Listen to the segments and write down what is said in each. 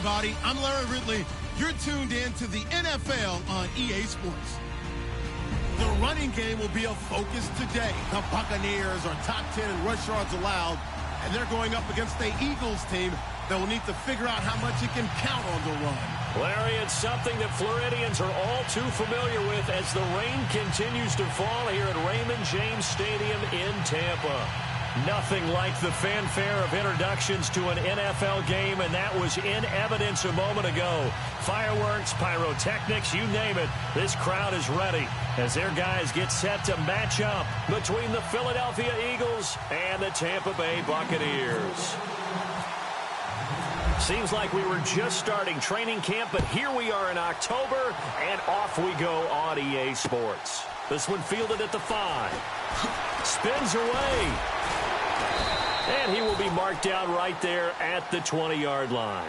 everybody. I'm Larry Ridley. You're tuned in to the NFL on EA Sports. The running game will be a focus today. The Buccaneers are top 10 in rush yards allowed, and they're going up against the Eagles team that will need to figure out how much it can count on the run. Larry, it's something that Floridians are all too familiar with as the rain continues to fall here at Raymond James Stadium in Tampa. Nothing like the fanfare of introductions to an NFL game, and that was in evidence a moment ago. Fireworks, pyrotechnics, you name it. This crowd is ready as their guys get set to match up between the Philadelphia Eagles and the Tampa Bay Buccaneers. Seems like we were just starting training camp, but here we are in October, and off we go on EA Sports. This one fielded at the 5. Spins away. And he will be marked down right there at the 20-yard line.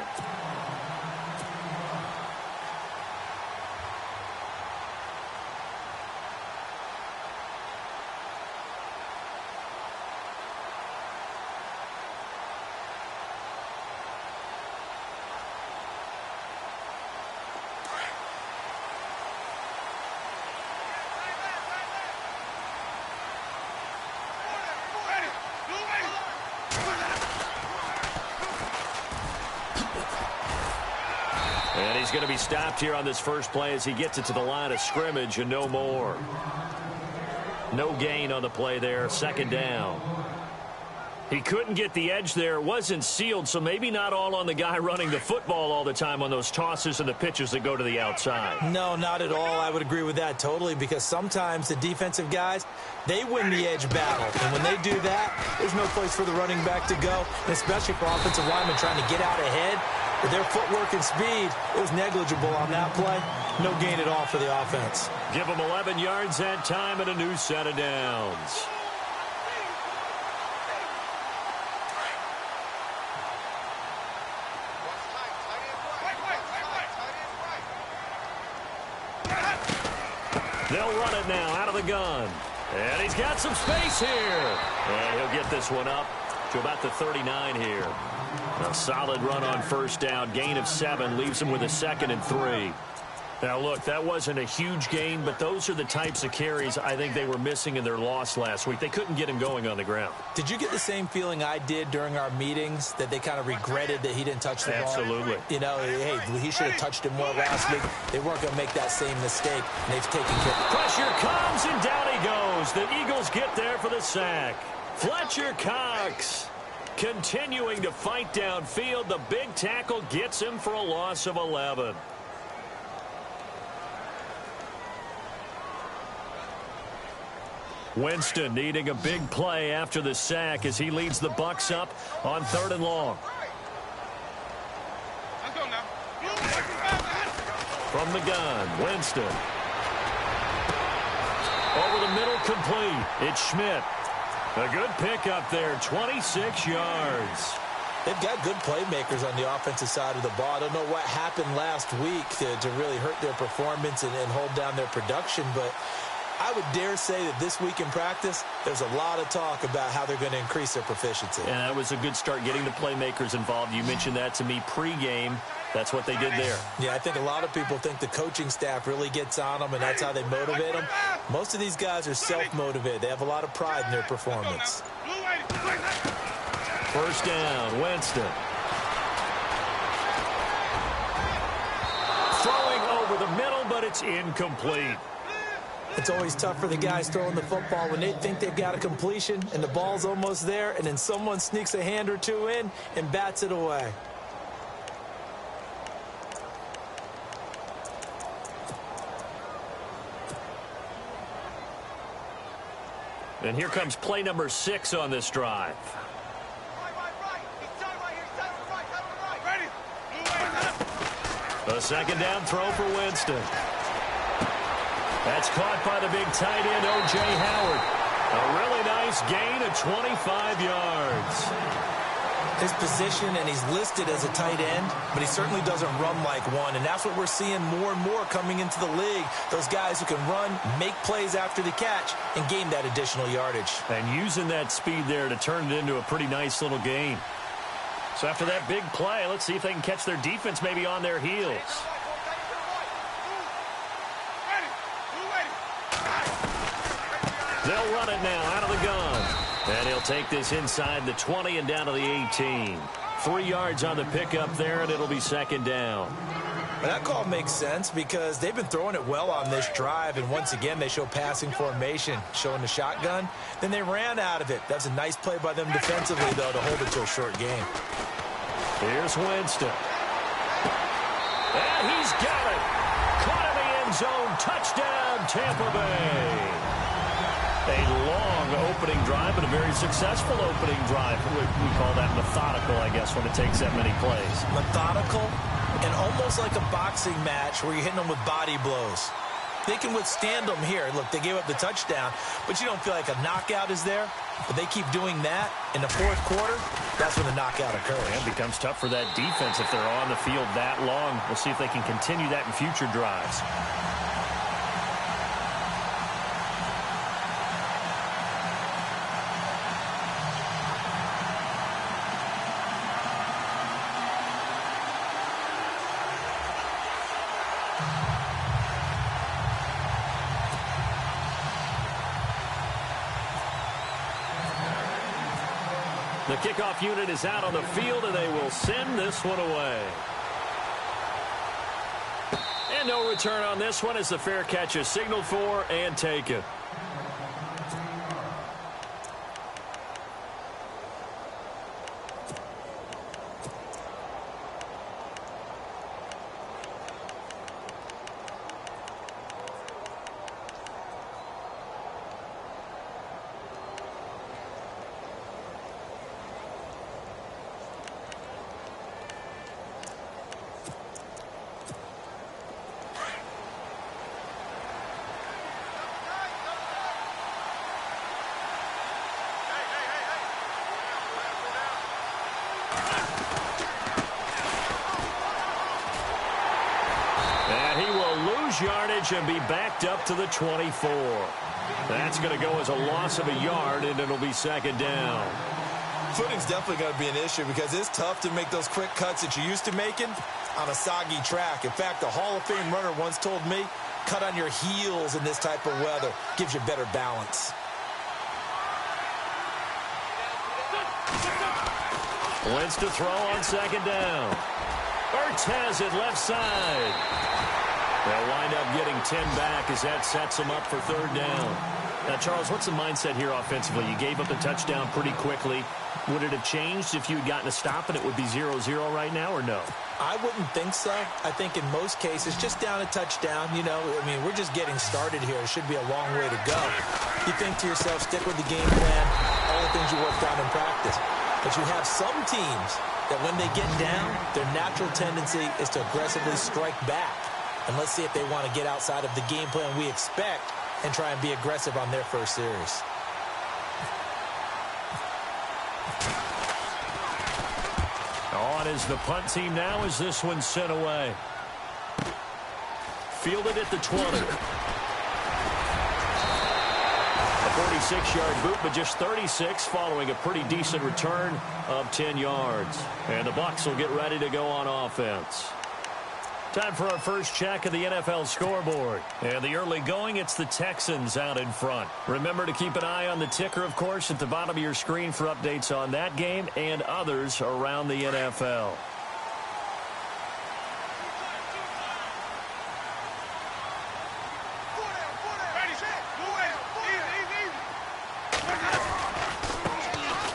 And he's going to be stopped here on this first play as he gets it to the line of scrimmage and no more. No gain on the play there. Second down. He couldn't get the edge there. It wasn't sealed, so maybe not all on the guy running the football all the time on those tosses and the pitches that go to the outside. No, not at all. I would agree with that totally, because sometimes the defensive guys, they win the edge battle. And when they do that, there's no place for the running back to go, and especially for offensive linemen trying to get out ahead. With their footwork and speed, it was negligible on that play. No gain at all for the offense. Give them 11 yards that time and a new set of downs. They'll run it now out of the gun. And he's got some space here. And he'll get this one up to about the 39 here. A solid run on first down. Gain of 7 leaves him with a 2nd and 3. Now, look, that wasn't a huge gain, but those are the types of carries I think they were missing in their loss last week. They couldn't get him going on the ground. Did you get the same feeling I did during our meetings, that they kind of regretted that he didn't touch the ball? Absolutely. You know, hey, he should have touched it more last week. They weren't going to make that same mistake, and they've taken care of it. Pressure comes, and down he goes. The Eagles get there for the sack. Fletcher Cox continuing to fight downfield. The big tackle gets him for a loss of 11. Winston needing a big play after the sack as he leads the Bucs up on 3rd and long. From the gun, Winston. Over the middle, complete. It's Schmidt. A good pickup there, 26 yards. They've got good playmakers on the offensive side of the ball. I don't know what happened last week to really hurt their performance and hold down their production, but I would dare say that this week in practice, there's a lot of talk about how they're going to increase their proficiency. And that was a good start, getting the playmakers involved. You mentioned that to me pregame. That's what they did there. Yeah, I think a lot of people think the coaching staff really gets on them, and that's how they motivate them. Most of these guys are self-motivated. They have a lot of pride in their performance. First down, Winston. Throwing over the middle, but it's incomplete. It's always tough for the guys throwing the football when they think they've got a completion and the ball's almost there, and then someone sneaks a hand or two in and bats it away. And here comes play number 6 on this drive. A second down throw for Winston. That's caught by the big tight end, O.J. Howard. A really nice gain of 25 yards. His position, and he's listed as a tight end, but he certainly doesn't run like one, and that's what we're seeing more and more coming into the league. Those guys who can run, make plays after the catch, and gain that additional yardage. And using that speed there to turn it into a pretty nice little gain. So after that big play, let's see if they can catch their defense maybe on their heels. They'll run it now out of the gun. And he'll take this inside the 20 and down to the 18. 3 yards on the pickup there, and it'll be second down. But that call makes sense because they've been throwing it well on this drive, and once again they show passing formation, showing the shotgun. Then they ran out of it. That's a nice play by them defensively, though, to hold it to a short game. Here's Winston. And he's got it. Caught in the end zone. Touchdown, Tampa Bay. A long opening drive, but a very successful opening drive. We call that methodical, I guess, when it takes that many plays. Methodical and almost like a boxing match where you're hitting them with body blows. They can withstand them here. Look, they gave up the touchdown, but you don't feel like a knockout is there. But they keep doing that in the fourth quarter. That's when the knockout occurs. And it becomes tough for that defense if they're on the field that long. We'll see if they can continue that in future drives. The kickoff unit is out on the field, and they will send this one away. And no return on this one as the fair catch is signaled for and taken. Yardage and be backed up to the 24. That's going to go as a loss of a yard, and it'll be second down. Footing's definitely going to be an issue because it's tough to make those quick cuts that you're used to making on a soggy track. In fact, a Hall of Fame runner once told me, cut on your heels in this type of weather. Gives you better balance. Wentz to throw on second down. Ertz has it left side. They'll wind up getting 10 back as that sets them up for third down. Now, Charles, what's the mindset here offensively? You gave up the touchdown pretty quickly. Would it have changed if you had gotten a stop and it would be 0-0 right now, or no? I wouldn't think so. I think in most cases, just down a touchdown, you know, I mean, we're just getting started here. It should be a long way to go. You think to yourself, stick with the game plan, all the things you worked on in practice. But you have some teams that when they get down, their natural tendency is to aggressively strike back. And let's see if they want to get outside of the game plan we expect and try and be aggressive on their first series. On is the punt team now as this one's sent away. Fielded at the 20. A 46-yard boot, but just 36 following a pretty decent return of 10 yards. And the Bucs will get ready to go on offense. Time for our first check of the NFL scoreboard. And the early going, it's the Texans out in front. Remember to keep an eye on the ticker, of course, at the bottom of your screen for updates on that game and others around the NFL.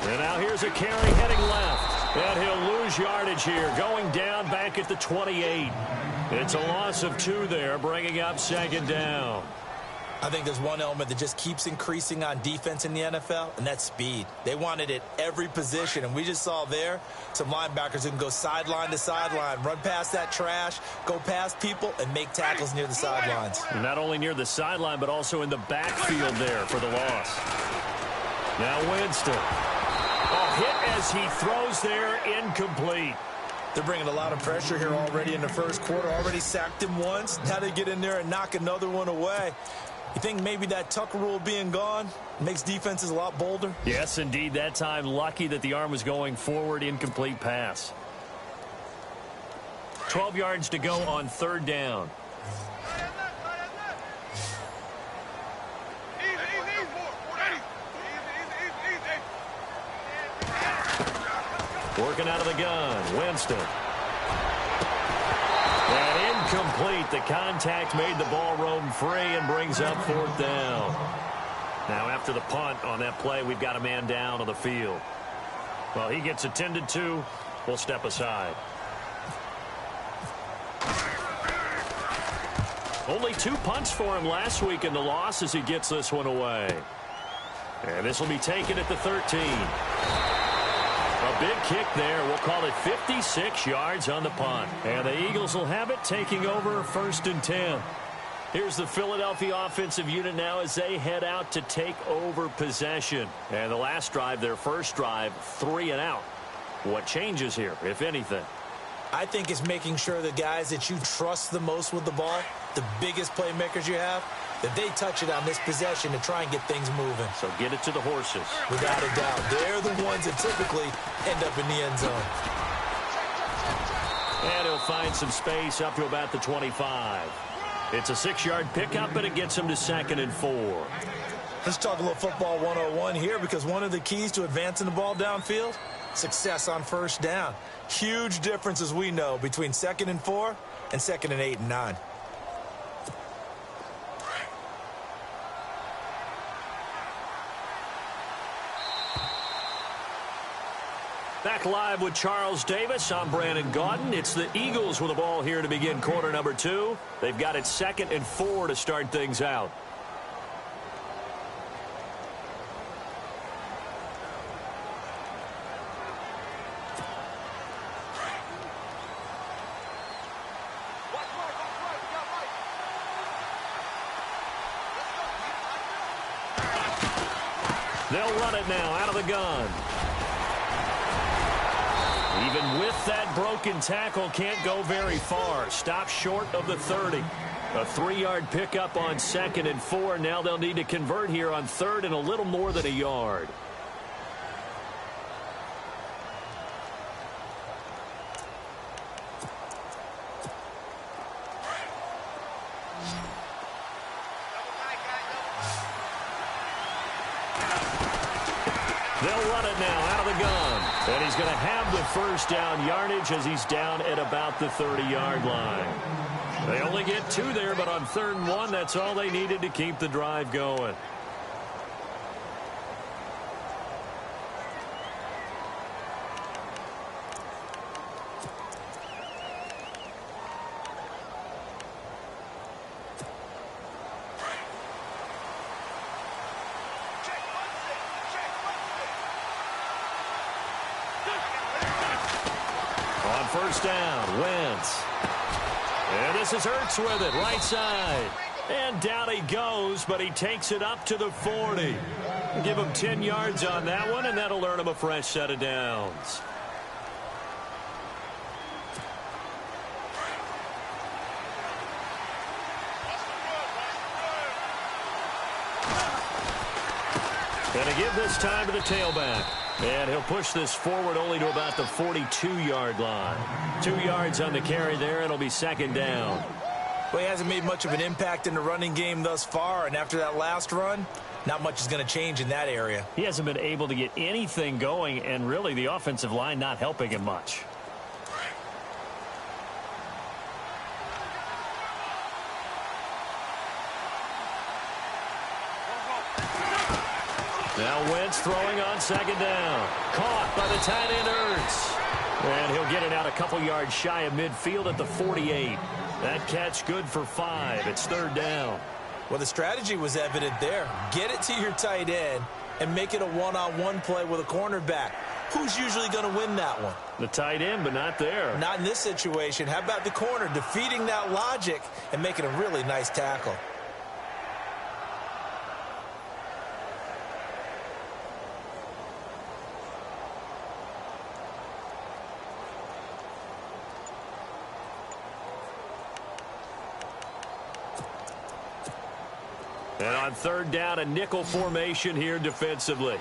And now here's a carry heading left. And he'll lose yardage here, going down back at the 28. It's a loss of 2 there, bringing up second down. I think there's one element that just keeps increasing on defense in the NFL, and that's speed. They want it at every position, and we just saw there some linebackers who can go sideline to sideline, run past that trash, go past people, and make tackles near the sidelines. Not only near the sideline, but also in the backfield there for the loss. Now Winston. Hit as he throws there, incomplete. They're bringing a lot of pressure here already in the first quarter. Already sacked him once. Now they get in there and knock another one away. You think maybe that Tucker rule being gone makes defenses a lot bolder? Yes, indeed. That time, lucky that the arm was going forward. Incomplete pass. 12 yards to go on third down. Working out of the gun, Winston. And incomplete. The contact made the ball roam free and brings up fourth down. Now after the punt on that play, we've got a man down on the field. Well, he gets attended to. We'll step aside. Only 2 punts for him last week in the loss as he gets this one away. And this will be taken at the 13. A big kick there. We'll call it 56 yards on the punt. And the Eagles will have it, taking over 1st and 10. Here's the Philadelphia offensive unit now as they head out to take over possession. And the last drive, their first drive, 3 and out. What changes here, if anything? I think it's making sure the guys that you trust the most with the ball, the biggest playmakers you have, that they touch it on this possession to try and get things moving. So get it to the horses. Without a doubt. They're the ones that typically end up in the end zone. And he'll find some space up to about the 25. It's a 6-yard pickup, and it gets him to 2nd and 4. Let's talk a little football 101 here, because one of the keys to advancing the ball downfield, success on first down. Huge difference, as we know, between 2nd and 4 and 2nd and 8 and 9. Back live with Charles Davis. I'm Brandon Gaudin. It's the Eagles with the ball here to begin quarter number 2. They've got it 2nd and 4 to start things out. They'll run it now out of the gun. Even with that broken tackle, can't go very far. Stop short of the 30. A 3-yard pickup on 2nd and 4. Now they'll need to convert here on 3rd and a little more than a yard. They'll run it now out of the gun. And he's going to have the first down yardage as he's down at about the 30-yard line. They only get 2 there, but on 3rd and 1, that's all they needed to keep the drive going. First down, Wentz. And this is Ertz with it, right side. And down he goes, but he takes it up to the 40. Give him 10 yards on that one, and that'll earn him a fresh set of downs. Gonna give this time to the tailback. And he'll push this forward only to about the 42-yard line. 2 yards on the carry there, and it'll be 2nd down. Well, he hasn't made much of an impact in the running game thus far, and after that last run, not much is going to change in that area. He hasn't been able to get anything going, and really the offensive line not helping him much. Now Wentz throwing on 2nd down. Caught by the tight end Ertz. And he'll get it out a couple yards shy of midfield at the 48. That catch good for 5. It's 3rd down. Well, the strategy was evident there. Get it to your tight end and make it a one-on-one play with a cornerback. Who's usually going to win that one? The tight end, but not there. Not in this situation. How about the corner defeating that logic and making a really nice tackle? And on third down, a nickel formation here defensively.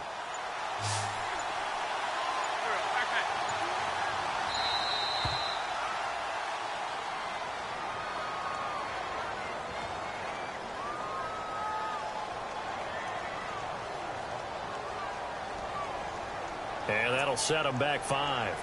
And that'll set them back 5.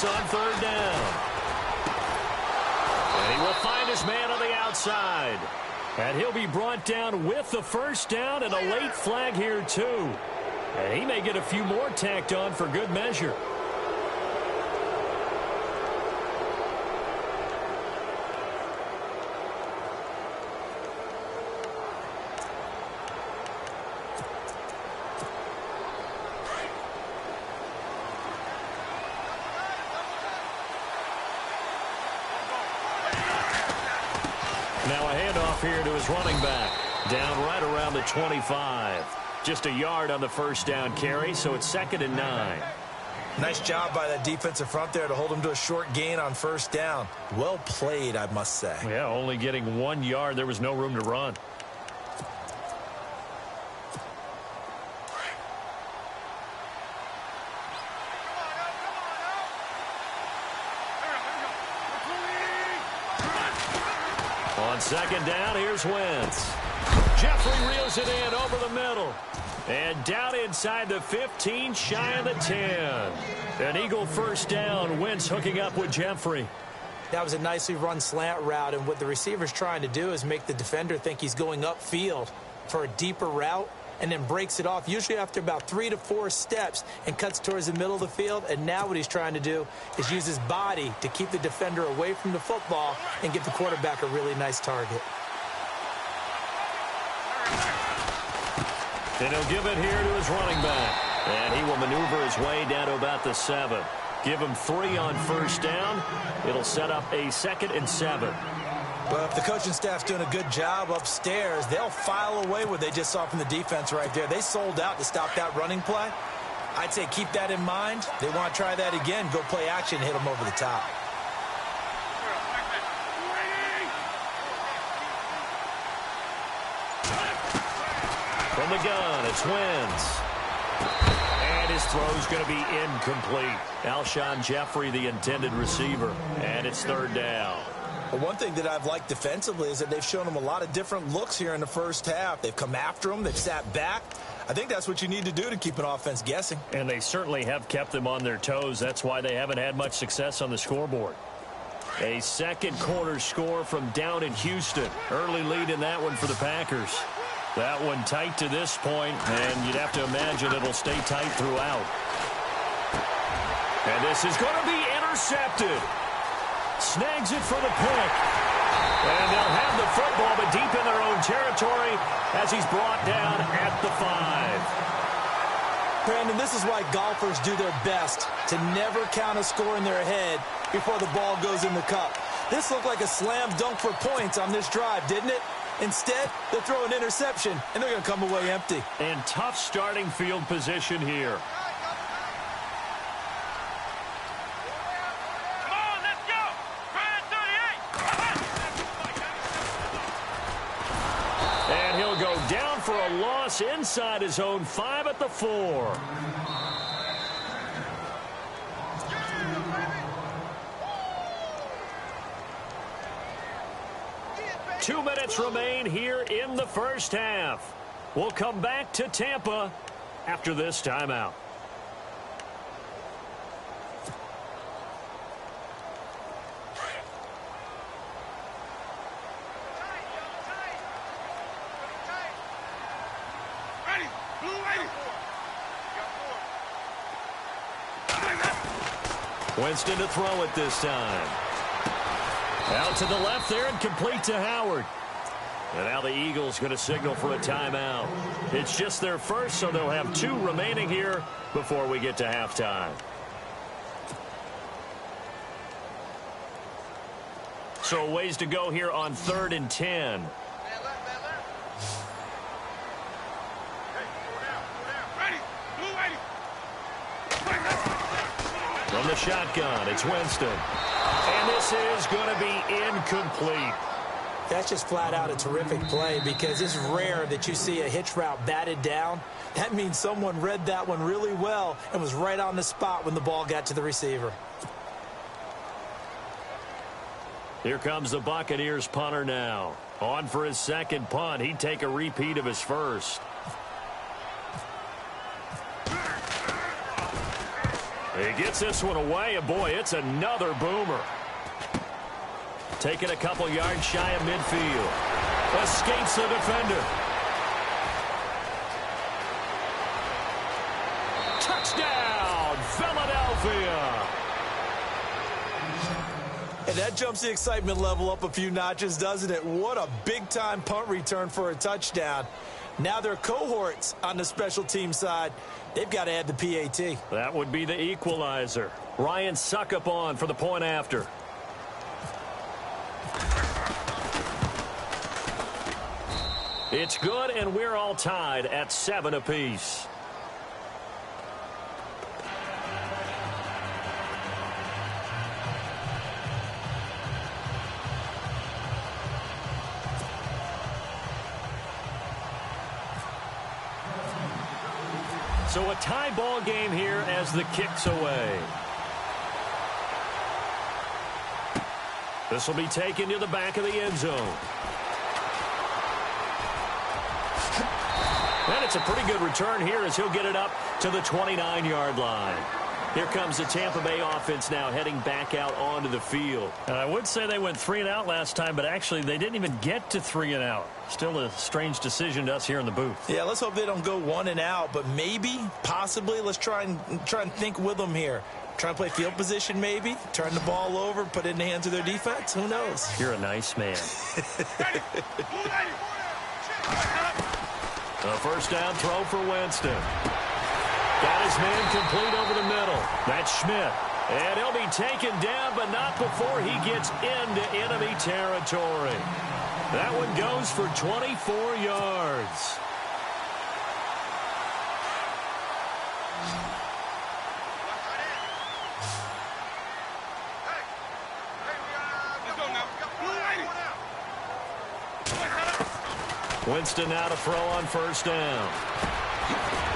On third down. And he will find his man on the outside. And he'll be brought down with the first down and a late flag here too. And he may get a few more tacked on for good measure. Now a handoff here to his running back. Down right around the 25. Just a yard on the first down carry, so it's 2nd and 9. Nice job by that defensive front there to hold him to a short gain on first down. Well played, I must say. Yeah, only getting 1 yard. There was no room to run. On second down, here's Wentz. Jeffrey reels it in over the middle. And down inside the 15, shy of the 10. An Eagle first down. Wentz hooking up with Jeffrey. That was a nicely run slant route, and what the receiver's trying to do is make the defender think he's going upfield for a deeper route, and then breaks it off, usually after about 3 to 4 steps, and cuts towards the middle of the field. And now what he's trying to do is use his body to keep the defender away from the football and give the quarterback a really nice target. And he'll give it here to his running back. And he will maneuver his way down to about the 7. Give him 3 on first down. It'll set up a 2nd and 7. Well, if the coaching staff's doing a good job upstairs, they'll file away what they just saw from the defense right there. They sold out to stop that running play. I'd say keep that in mind. They want to try that again, go play action, hit them over the top. From the gun, it's Wentz. And his throw's going to be incomplete. Alshon Jeffrey, the intended receiver. And it's 3rd down. Well, one thing that I've liked defensively is that they've shown them a lot of different looks here in the first half. They've come after them. They've sat back. I think that's what you need to do to keep an offense guessing. And they certainly have kept them on their toes. That's why they haven't had much success on the scoreboard. A second quarter score from down in Houston. Early lead in that one for the Packers. That one tight to this point, and you'd have to imagine it'll stay tight throughout. And this is going to be intercepted. Snags it for the pick. And they'll have the football, but deep in their own territory as he's brought down at the 5. Brandon, this is why golfers do their best to never count a score in their head before the ball goes in the cup. This looked like a slam dunk for points on this drive, didn't it? Instead, they'll throw an interception, and they're going to come away empty. And tough starting field position here. For a loss inside his own 5 at the 4. Two minutes remain here in the first half. We'll come back to Tampa after this timeout. Winston to throw it this time. Out to the left there and complete to Howard. And now the Eagles going to signal for a timeout. It's just their first, so they'll have 2 remaining here before we get to halftime. So ways to go here on 3rd and 10. From the shotgun, it's Winston. And this is going to be incomplete. That's just flat out a terrific play because it's rare that you see a hitch route batted down. That means someone read that one really well and was right on the spot when the ball got to the receiver. Here comes the Buccaneers punter now. On for his second punt. He'd take a repeat of his first. He gets this one away, and boy, it's another boomer. Taking a couple yards shy of midfield. Escapes the defender. Touchdown, Philadelphia. And that jumps the excitement level up a few notches, doesn't it? What a big-time punt return for a touchdown. Now their cohorts on the special team side, they've got to add the PAT. That would be the equalizer. Ryan Suckup on for the point after. It's good, and we're all tied at 7 apiece. So a tie ball game here as the kick's away. This will be taken to the back of the end zone. And it's a pretty good return here as he'll get it up to the 29-yard line. Here comes the Tampa Bay offense now heading back out onto the field. I would say they went 3 and out last time, but actually they didn't even get to 3 and out. Still a strange decision to us here in the booth. Yeah, let's hope they don't go 1 and out, but maybe, possibly, let's try and think with them here. Try and play field position maybe, turn the ball over, put it in the hands of their defense. Who knows? You're a nice man. A first down throw for Winston. Got his man complete over the middle. That's Schmidt. And he'll be taken down, but not before he gets into enemy territory. That one goes for 24 yards. Winston now to throw on first down.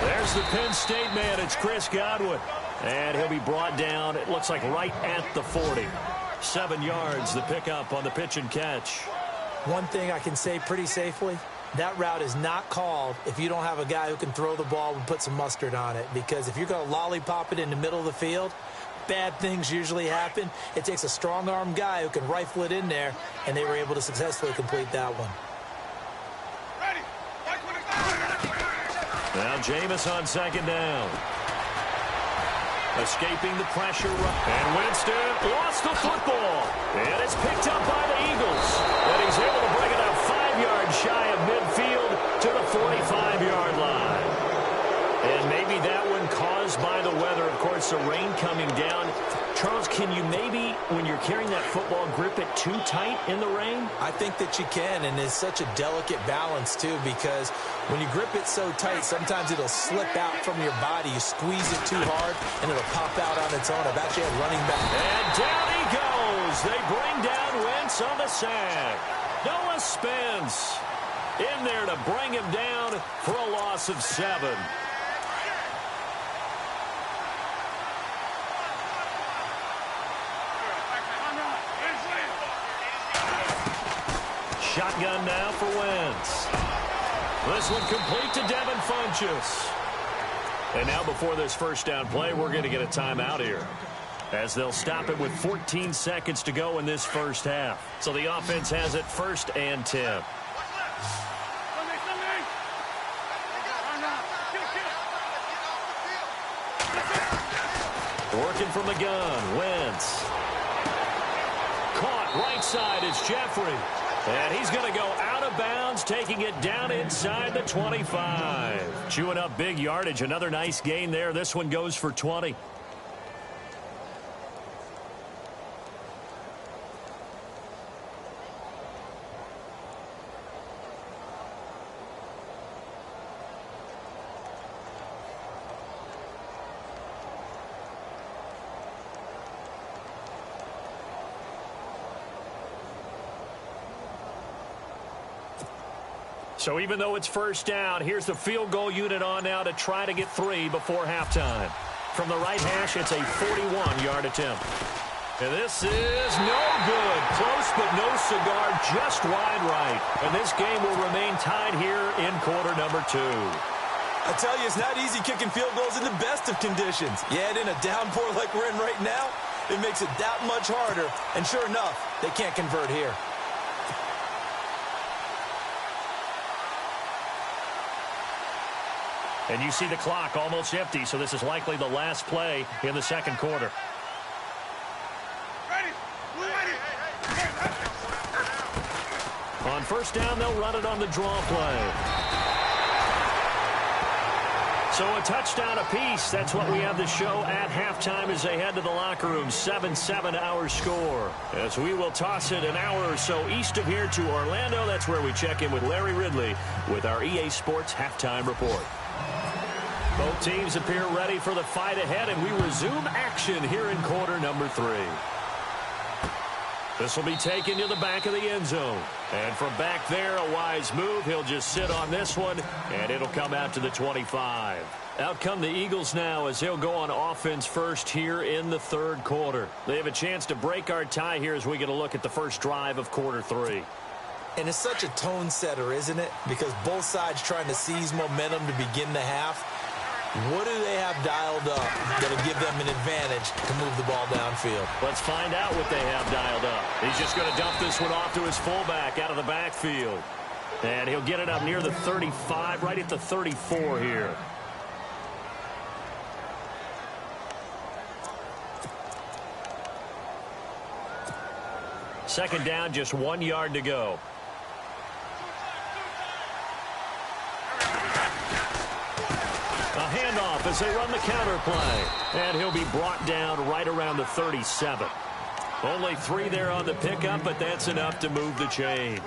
There's the Penn State man. It's Chris Godwin. And he'll be brought down, it looks like right at the 40. 7 yards, the pickup on the pitch and catch. One thing I can say pretty safely, that route is not called if you don't have a guy who can throw the ball and put some mustard on it. Because if you're going to lollipop it in the middle of the field, bad things usually happen. It takes a strong-arm guy who can rifle it in there, and they were able to successfully complete that one. Now Jameis on second down. Escaping the pressure. And Winston lost the football. And it's picked up by the Eagles. And he's able to bring it up 5 yards shy of midfield to the 45-yard line. And maybe that one caused by the weather. Of course, the rain coming down. Charles, can you maybe, when you're carrying that football, grip it too tight in the rain? I think that you can, and it's such a delicate balance, too, because when you grip it so tight, sometimes it'll slip out from your body. You squeeze it too hard, and it'll pop out on its own. I've actually had running back. And down he goes. They bring down Wentz on the sack. Noah Spence in there to bring him down for a loss of 7. Shotgun now for Wentz. This one complete to Devin Funchess. And now before this first down play, we're going to get a timeout here, as they'll stop it with 14 seconds to go in this first half. So the offense has it 1st and 10. Working from the gun, Wentz. Caught right side is Jeffrey. And he's going to go out of of bounds, taking it down inside the 25. Chewing up big yardage. Another nice gain there. This one goes for 20. So even though it's first down, here's the field goal unit on now to try to get 3 before halftime. From the right hash, it's a 41-yard attempt. And this is no good. Close but no cigar, just wide right. And this game will remain tied here in quarter number 2. I tell you, it's not easy kicking field goals in the best of conditions. Yet in a downpour like we're in right now, it makes it that much harder. And sure enough, they can't convert here. And you see the clock almost empty, so this is likely the last play in the second quarter. On first down, they'll run it on the draw play. So a touchdown apiece. That's what we have to show at halftime as they head to the locker room. 7-7 our score. As we will toss it an hour or so east of here to Orlando. That's where we check in with Larry Ridley with our EA Sports halftime report. Both teams appear ready for the fight ahead, and we resume action here in quarter number 3. This will be taken to the back of the end zone. And from back there, a wise move. He'll just sit on this one, and it'll come out to the 25. Out come the Eagles now as they'll go on offense first here in the third quarter. They have a chance to break our tie here as we get a look at the first drive of quarter 3. And it's such a tone setter, isn't it? Because both sides trying to seize momentum to begin the half. What do they have dialed up that'll give them an advantage to move the ball downfield? Let's find out what they have dialed up. He's just going to dump this one off to his fullback out of the backfield. And he'll get it up near the 35, right at the 34 here. Second down, just 1 yard to go. A handoff as they run the counter play. And he'll be brought down right around the 37. Only 3 there on the pickup, but that's enough to move the chains.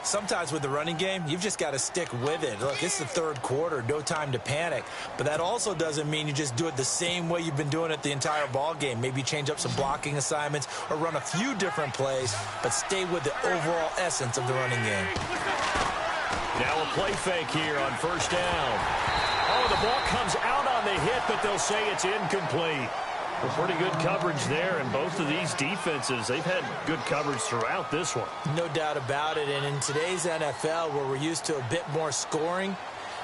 Sometimes with the running game, you've just got to stick with it. Look, it's the third quarter, no time to panic. But that also doesn't mean you just do it the same way you've been doing it the entire ball game. Maybe change up some blocking assignments or run a few different plays, but stay with the overall essence of the running game. Now a play fake here on first down. Oh, the ball comes out on the hit, but they'll say it's incomplete. Well, pretty good coverage there, and both of these defenses, they've had good coverage throughout this one. No doubt about it, and in today's NFL, where we're used to a bit more scoring,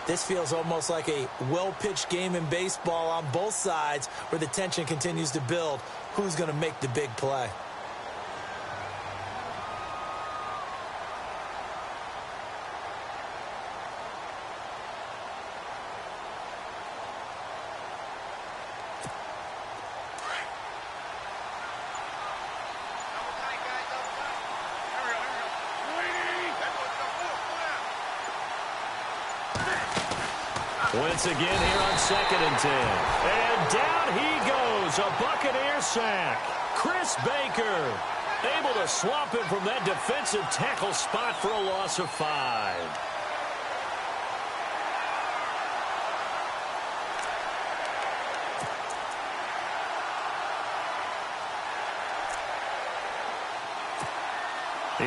this feels almost like a well-pitched game in baseball on both sides where the tension continues to build. Who's going to make the big play? Once again here on 2nd and 10. And down he goes. A Buccaneer sack. Chris Baker able to swamp him from that defensive tackle spot for a loss of 5.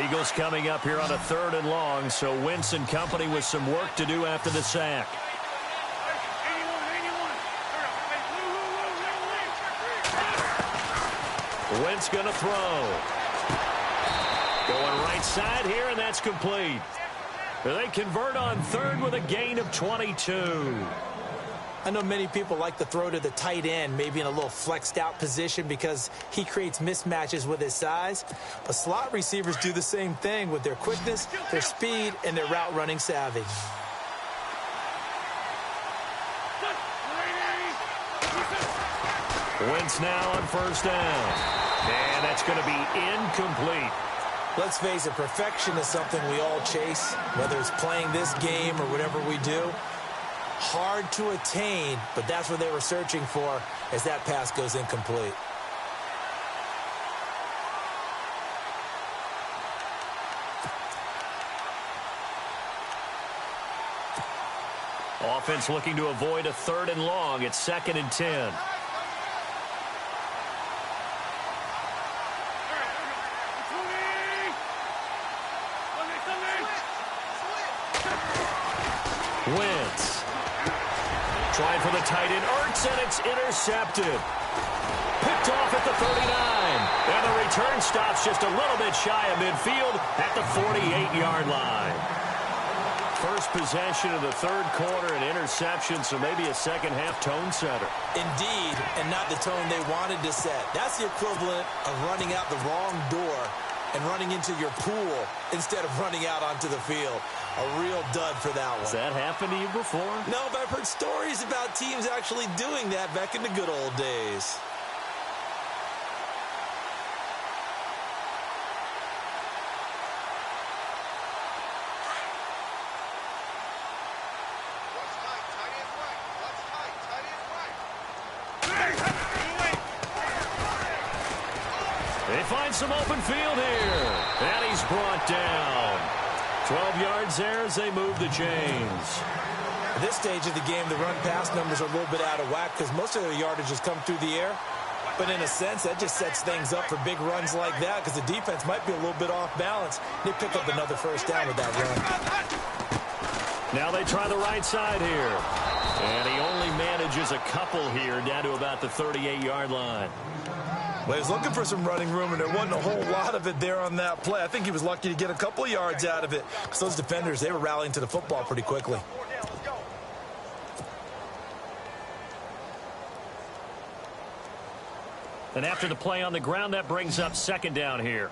Eagles coming up here on a 3rd and long, so Wentz and company with some work to do after the sack. Wentz going to throw. Going right side here, and that's complete. They convert on 3rd with a gain of 22. I know many people like to throw to the tight end, maybe in a little flexed out position because he creates mismatches with his size. But slot receivers do the same thing with their quickness, their speed, and their route running savvy. Wentz now on first down. And that's going to be incomplete. Let's face it, perfection is something we all chase, whether it's playing this game or whatever we do. Hard to attain, but that's what they were searching for as that pass goes incomplete. Offense looking to avoid a 3rd and long. It's 2nd and 10. Wentz. Trying for the tight end. Ertz, and it's intercepted. Picked off at the 39. And the return stops just a little bit shy of midfield at the 48-yard line. First possession of the 3rd quarter, an interception, so maybe a second-half tone setter. Indeed, and not the tone they wanted to set. That's the equivalent of running out the wrong door and running into your pool instead of running out onto the field. A real dud for that one. Has that happened to you before? No, but I've heard stories about teams actually doing that back in the good old days. They find some open field here. And he's brought down. 12 yards there as they move the chains. At this stage of the game, the run-pass numbers are a little bit out of whack because most of their yardage has come through the air. But in a sense, that just sets things up for big runs like that because the defense might be a little bit off balance. They pick up another first down with that run. Now they try the right side here. And he only manages a couple here down to about the 38-yard line. Well, he was looking for some running room, and there wasn't a whole lot of it there on that play. I think he was lucky to get a couple yards out of it because those defenders, they were rallying to the football pretty quickly. And after the play on the ground, that brings up 2nd down here.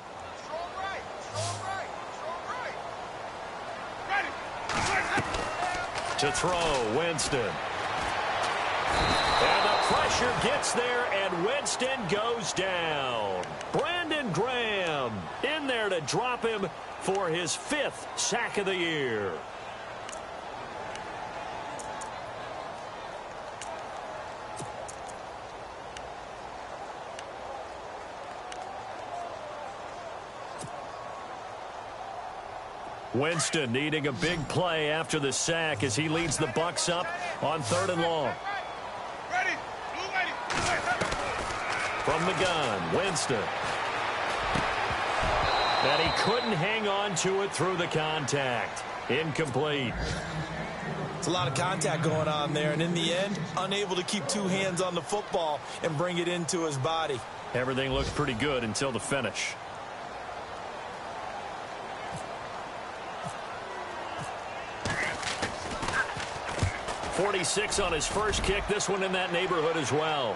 To throw, Winston. And the pressure gets there, and Winston goes down. Brandon Graham in there to drop him for his 5th sack of the year. Winston needing a big play after the sack as he leads the Bucs up on 3rd and long. From the gun, Winston. And he couldn't hang on to it through the contact. Incomplete. It's a lot of contact going on there, and in the end, unable to keep 2 hands on the football and bring it into his body. Everything looked pretty good until the finish. .46 on his first kick. This one in that neighborhood as well.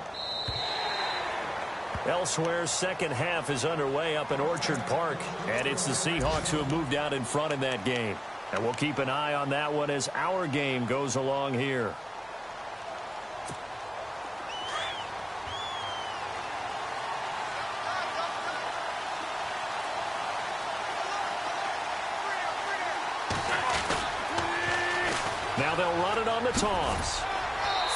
Elsewhere, second half is underway up in Orchard Park, and it's the Seahawks who have moved out in front in that game. And we'll keep an eye on that one as our game goes along here. Now they'll run it on the toss.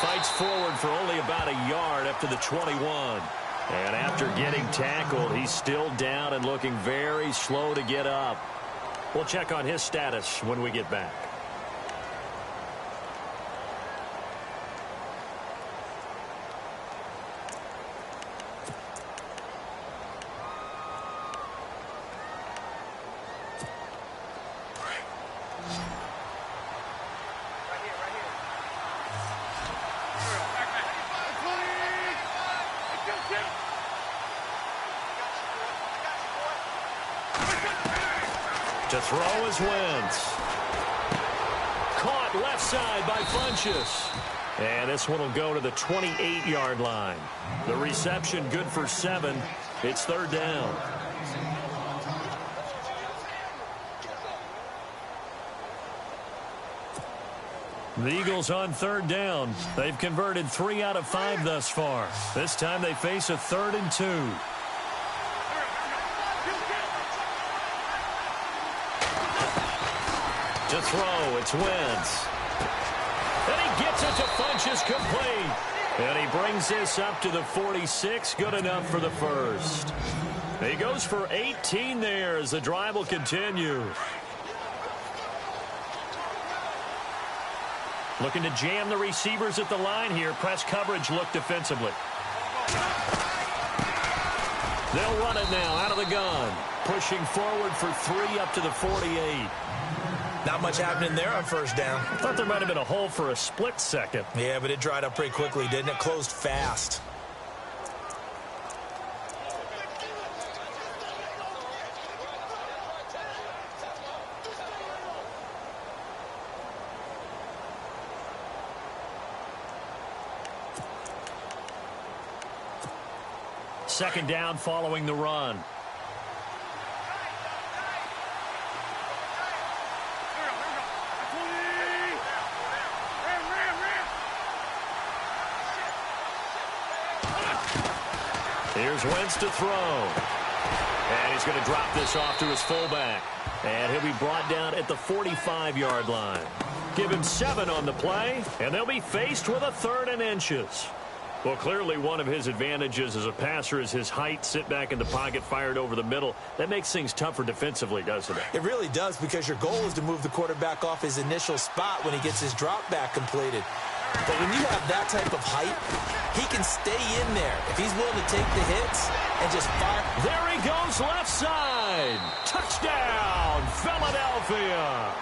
Fights forward for only about a yard up to the 21. And after getting tackled, he's still down and looking very slow to get up. We'll check on his status when we get back. To throw is Wentz. Caught left side by Funchess. And this one will go to the 28-yard line. The reception good for 7. It's 3rd down. The Eagles on 3rd down. They've converted 3 out of 5 thus far. This time they face a 3rd and 2. To throw, it's Wentz. And he gets it to Funchess complete. And he brings this up to the 46. Good enough for the first. He goes for 18 there as the drive will continue. Looking to jam the receivers at the line here. Press coverage look defensively. They'll run it now out of the gun. Pushing forward for 3 up to the 48. Not much happening there on first down. I thought there might have been a hole for a split second. Yeah, but it dried up pretty quickly, didn't it? Closed fast. Second down following the run. Here's Wentz to throw. And he's going to drop this off to his fullback. And he'll be brought down at the 45-yard line. Give him 7 on the play, and they'll be faced with a 3rd and inches. Well, clearly one of his advantages as a passer is his height. Sit back in the pocket, fired over the middle. That makes things tougher defensively, doesn't it? It really does, because your goal is to move the quarterback off his initial spot when he gets his drop back completed. But when you have that type of height, he can stay in there if he's willing to take the hits and just fire. There he goes left side. Touchdown, Philadelphia.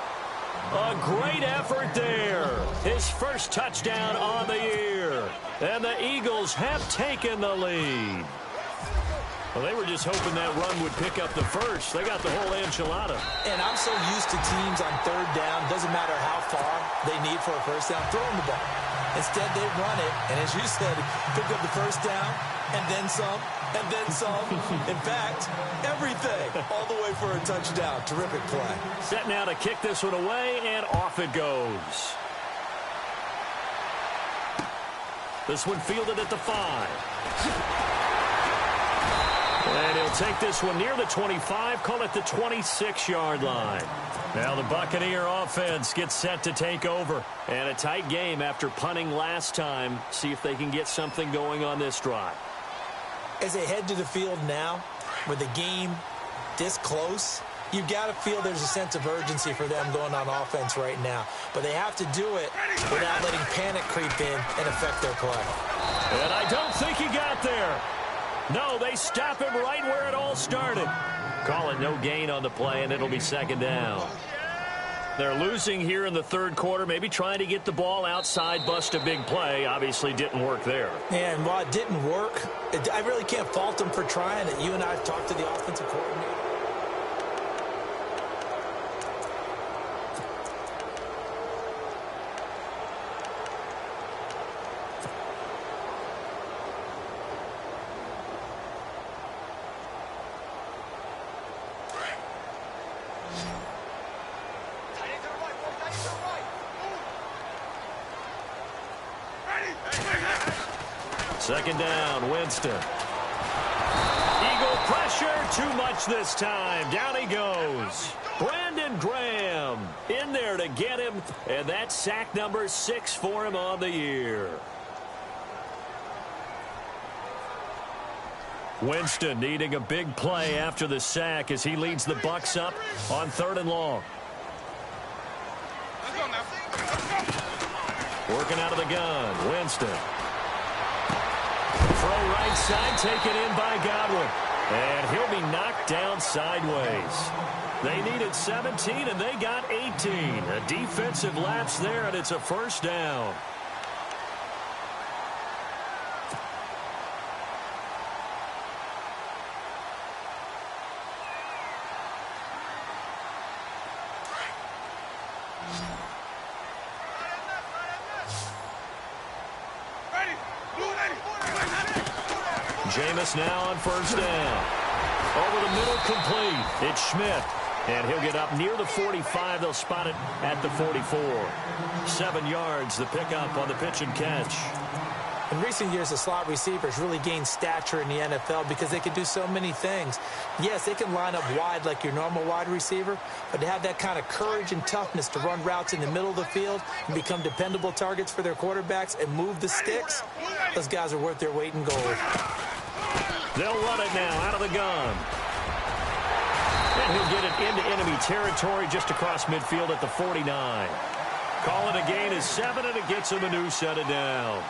A great effort there. His first touchdown on the year. And the Eagles have taken the lead. Well, they were just hoping that run would pick up the first. They got the whole enchilada. And I'm so used to teams on 3rd down, doesn't matter how far they need for a first down, throw them the ball. Instead, they run it, and as you said, pick up the first down, and then some, and then some. In fact, everything, all the way for a touchdown. Terrific play. Set now to kick this one away, and off it goes. This one fielded at the 5. And he'll take this one near the 25, call it the 26-yard line. Now the Buccaneer offense gets set to take over. And a tight game after punting last time. See if they can get something going on this drive. As they head to the field now, with the game this close, you've got to feel there's a sense of urgency for them going on offense right now. But they have to do it without letting panic creep in and affect their play. And I don't think he got there. No, they stop him right where it all started. Call it no gain on the play, and it'll be second down. They're losing here in the 3rd quarter, maybe trying to get the ball outside, bust a big play. Obviously didn't work there. Yeah, and while it didn't work, I really can't fault them for trying it. You and I have talked to the offensive coordinator. Second down, Winston. Eagle pressure, too much this time. Down he goes. Brandon Graham in there to get him, and that's sack number 6 for him on the year. Winston needing a big play after the sack as he leads the Bucs up on 3rd and long. Working out of the gun, Winston. Throw right side, taken in by Godwin. And he'll be knocked down sideways. They needed 17, and they got 18. A defensive lapse there, and it's a first down. Jameis now on first down. Over the middle, complete. It's Schmidt. And he'll get up near the 45. They'll spot it at the 44. 7 yards, the pickup on the pitch and catch. In recent years, the slot receivers really gained stature in the NFL because they can do so many things. Yes, they can line up wide like your normal wide receiver, but to have that kind of courage and toughness to run routes in the middle of the field and become dependable targets for their quarterbacks and move the sticks, those guys are worth their weight in gold. They'll run it now out of the gun. And he'll get it into enemy territory just across midfield at the 49. Call it a gain is 7, and it gets him a new set of downs.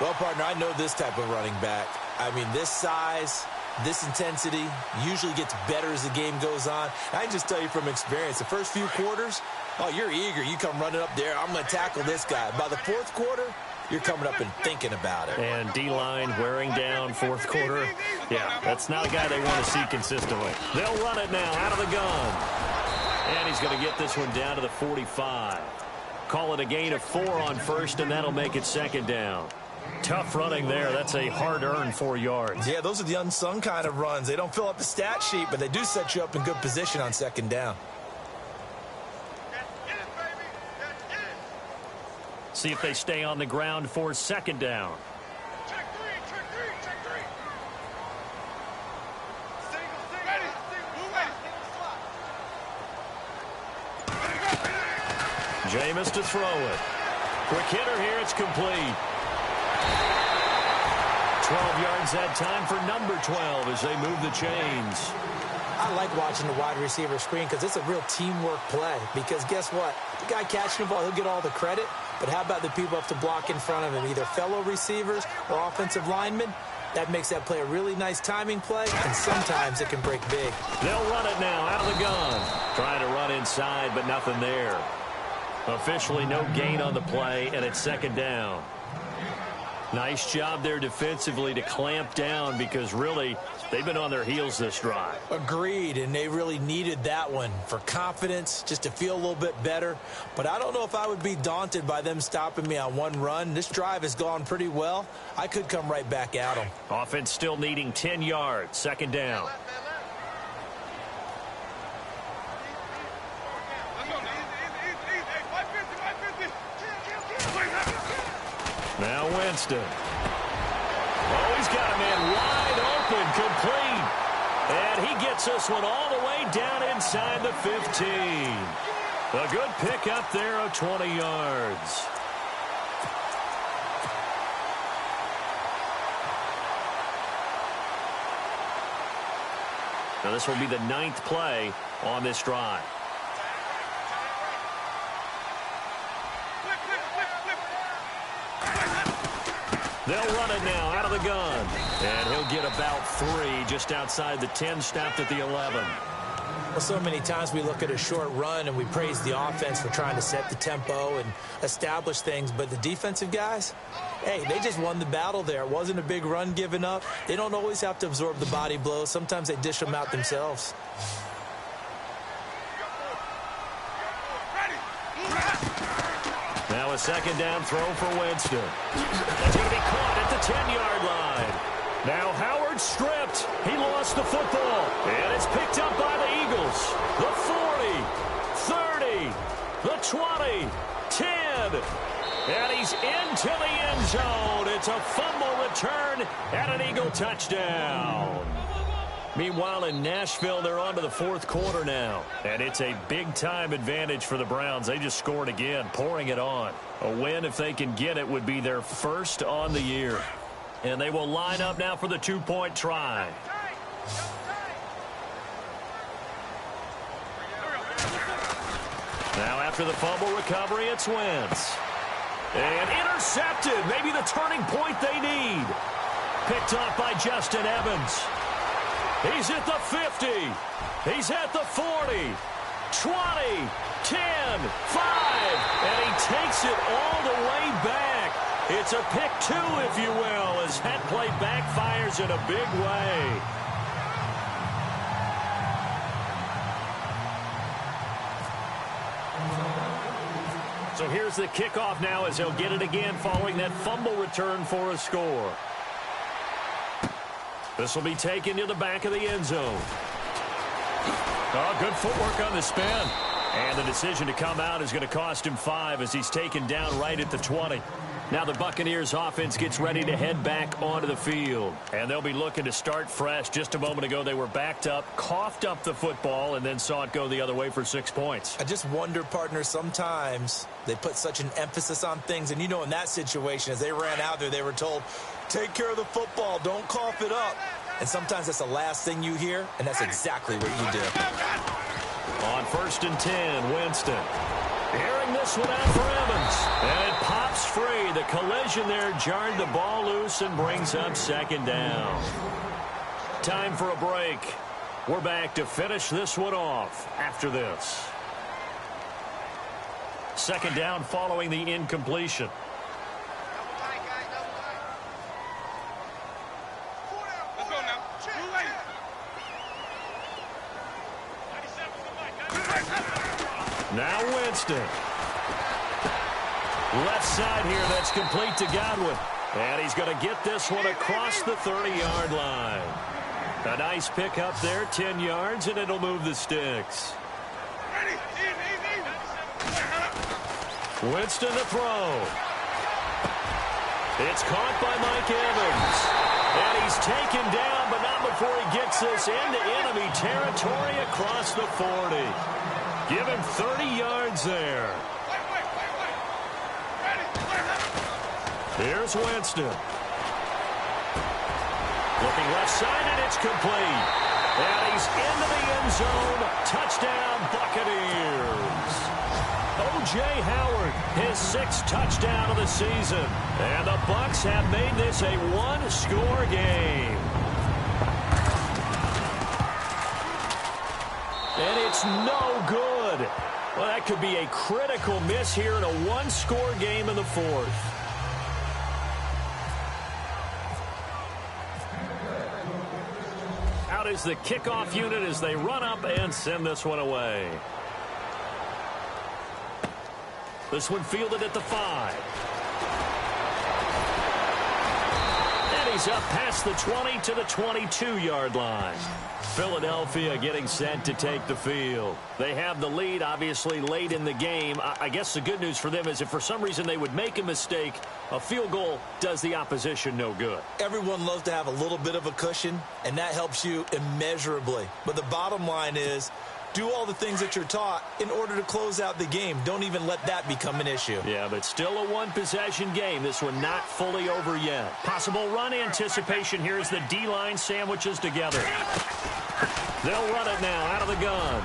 Well, partner, I know this type of running back. I mean, this size, this intensity usually gets better as the game goes on. I can just tell you from experience, the first few quarters, oh, you're eager. You come running up there, I'm going to tackle this guy. By the fourth quarter, you're coming up and thinking about it. And D-line wearing down fourth quarter. Yeah, that's not a guy they want to see consistently. They'll run it now out of the gun. And he's going to get this one down to the 45. Call it a gain of 4 on first, and that'll make it second down. Tough running there. That's a hard-earned 4 yards. Yeah, those are the unsung kind of runs. They don't fill up the stat sheet, but they do set you up in good position on second down. See if they stay on the ground for second down. Check three. Jameis to throw it. Quick hitter here. It's complete. 12 yards that time for number 12 as they move the chains. I like watching the wide receiver screen because it's a real teamwork play. Because guess what? The guy catching the ball, he'll get all the credit. But how about the people have to block in front of him, either fellow receivers or offensive linemen? That makes that play a really nice timing play, and sometimes it can break big. They'll run it now out of the gun. Trying to run inside, but nothing there. Officially no gain on the play, and it's second down. Nice job there defensively to clamp down because really they've been on their heels this drive. Agreed, and they really needed that one for confidence, just to feel a little bit better. But I don't know if I would be daunted by them stopping me on one run. This drive has gone pretty well. I could come right back at them. Offense still needing 10 yards. Second down. Now Winston. Oh, he's got a man wide open, complete. And he gets this one all the way down inside the 15. A good pickup there of 20 yards. Now this will be the 9th play on this drive. They'll run it now out of the gun. And he'll get about 3 just outside the 10, stopped at the 11. Well, so many times we look at a short run and we praise the offense for trying to set the tempo and establish things. But the defensive guys, hey, they just won the battle there. It wasn't a big run given up. They don't always have to absorb the body blows. Sometimes they dish them out themselves. Now a second down throw for Winston. That's going to be caught at the 10-yard line. Now Howard stripped. He lost the football. And it's picked up by the Eagles. The 40, 30, the 20, 10. And he's into the end zone. It's a fumble return and an Eagle touchdown. Meanwhile, in Nashville, they're on to the 4th quarter now. And it's a big-time advantage for the Browns. They just scored again, pouring it on. A win, if they can get it, would be their first on the year. And they will line up now for the 2-point try. Now after the fumble recovery, it's Wentz. And intercepted. Maybe the turning point they need. Picked off by Justin Evans. He's at the 50. He's at the 40. 20, 10, 5. And he takes it all the way back. It's a pick 2, if you will, as that play backfires in a big way. So here's the kickoff now as they'll get it again following that fumble return for a score. This will be taken to the back of the end zone. Oh, good footwork on the spin. And the decision to come out is going to cost him 5 as he's taken down right at the 20. Now the Buccaneers offense gets ready to head back onto the field. And they'll be looking to start fresh. Just a moment ago, they were backed up, coughed up the football, and then saw it go the other way for 6 points. I just wonder, partner, sometimes they put such an emphasis on things. And, you know, in that situation, as they ran out there, they were told, take care of the football, don't cough it up. And sometimes that's the last thing you hear, and that's exactly what you do. On 1st and 10, Winston. Airing this one out for Evans. And it pops free. The collision there jarred the ball loose and brings up 2nd down. Time for a break. We're back to finish this one off after this. 2nd down following the incompletion. Let's go now. Now Winston. Left side here, that's complete to Godwin. And he's going to get this one across the 30-yard line. A nice pickup there, 10 yards, and it'll move the sticks. Winston to throw. It's caught by Mike Evans. And he's taken down, but not before he gets this into enemy territory across the 40. Give him 30 yards there. Here's Winston. Looking left side, and it's complete. And he's into the end zone. Touchdown, Buccaneers. O.J. Howard, his 6th touchdown of the season. And the Bucs have made this a one-score game. And it's no good. Well, that could be a critical miss here in a one-score game in the 4th. Out is the kickoff unit as they run up and send this one away. This one fielded at the 5. And he's up past the 20 to the 22-yard line. Philadelphia getting set to take the field. They have the lead, obviously, late in the game. I guess the good news for them is if for some reason they would make a mistake, a field goal does the opposition no good. Everyone loves to have a little bit of a cushion, and that helps you immeasurably. But the bottom line is, do all the things that you're taught in order to close out the game. Don't even let that become an issue. Yeah, but still a one-possession game. This one not fully over yet. Possible run anticipation here as the D-line sandwiches together. They'll run it now out of the gun.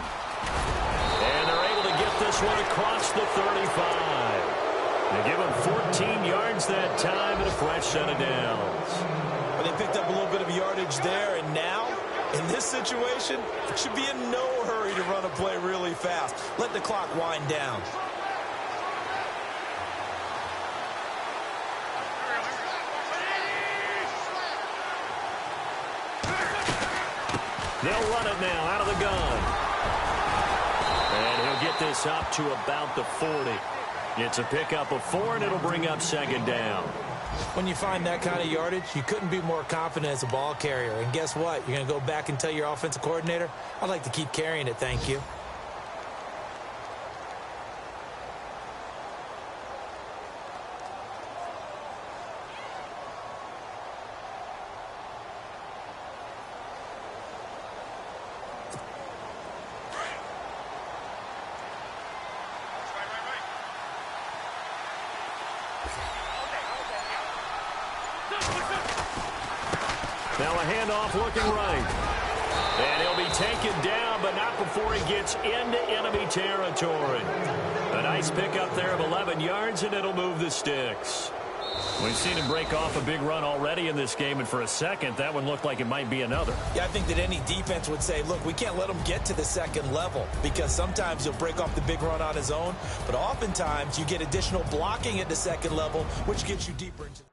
And they're able to get this one across the 35. They give him 14 yards that time and a fresh set of downs. But they picked up a little bit of yardage there, and now, in this situation, it should be in no hurry to run a play really fast. Let the clock wind down. They'll run it now out of the gun. And he'll get this up to about the 40. It's a pickup of 4, and it'll bring up 2nd down. When you find that kind of yardage, you couldn't be more confident as a ball carrier. And guess what? You're going to go back and tell your offensive coordinator, I'd like to keep carrying it, thank you. Now a handoff looking right. And he'll be taken down, but not before he gets into enemy territory. A nice pickup there of 11 yards, and it'll move the sticks. We've seen him break off a big run already in this game, and for a second, that one looked like it might be another. Yeah, I think that any defense would say, look, we can't let him get to the 2nd level because sometimes he'll break off the big run on his own, but oftentimes you get additional blocking at the 2nd level, which gets you deeper into